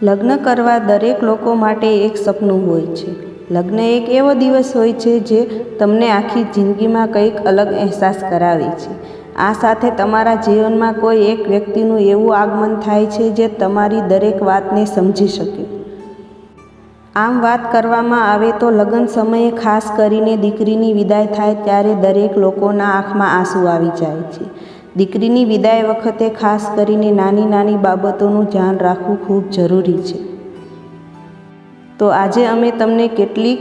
લગ્ન કરવા દરેક લોકો માટે એક સપનું હોય છે. લગ્ન એક એવો દિવસ હોય છે જે તમને આખી જિંદગીમાં કંઈક અલગ અહેસાસ કરાવે છે. આ સાથે તમારા જીવનમાં કોઈ એક વ્યક્તિનું એવું આગમન થાય છે જે તમારી દરેક વાતને સમજી શકે. આમ વાત કરવામાં આવે તો લગ્ન સમયે ખાસ કરીને દીકરીની વિદાય થાય ત્યારે દરેક લોકોના આંખમાં આંસુ આવી જાય છે. દીકરીની વિદાય વખતે ખાસ કરીને નાની નાની બાબતોનું ધ્યાન રાખવું ખૂબ જરૂરી છે. તો આજે અમે તમને કેટલીક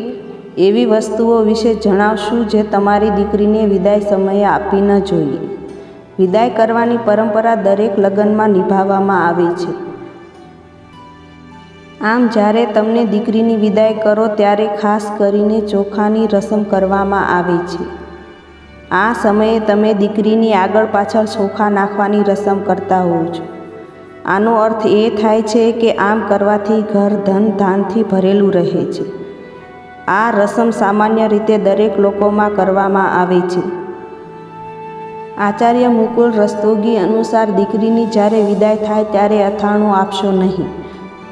એવી વસ્તુઓ વિશે જણાવશું જે તમારી દીકરીને વિદાય સમયે આપવી ન જોઈએ. વિદાય કરવાની પરંપરા દરેક લગ્નમાં નિભાવવામાં આવે છે. આમ જ્યારે તમને દીકરીની વિદાય કરો ત્યારે ખાસ કરીને ચોખાની રસમ કરવામાં આવે છે. આ સમયે તમે દીકરીની આગળ પાછળ ચોખા નાખવાની રસમ કરતા હોવ છો. આનો અર્થ એ થાય છે કે આમ કરવાથી ઘર ધન ધાનથી ભરેલું રહે છે. આ રસમ સામાન્ય રીતે દરેક લોકોમાં કરવામાં આવે છે. આચાર્ય મુકુલ રસ્તોગી અનુસાર દીકરીની જ્યારે વિદાય થાય ત્યારે અથાણું આપશો નહીં.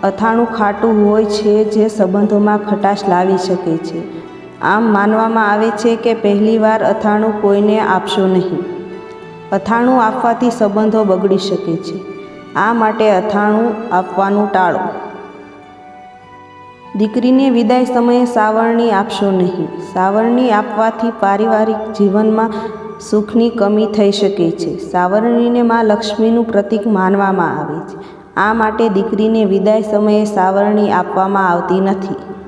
અથાણું ખાટું હોય છે જે સંબંધોમાં ખટાશ લાવી શકે છે. આમ માનવામાં આવે છે કે પહેલીવાર અથાણું કોઈને આપશો નહીં. અથાણું આપવાથી સંબંધો બગડી શકે છે. આ માટે અથાણું આપવાનું ટાળો. દીકરીને વિદાય સમયે સાવરણી આપશો નહીં. સાવરણી આપવાથી પારિવારિક જીવનમાં સુખની કમી થઈ શકે છે. સાવરણીને માં લક્ષ્મીનું પ્રતીક માનવામાં આવે છે. આ માટે દીકરીને વિદાય સમયે સાવરણી આપવામાં આવતી નથી.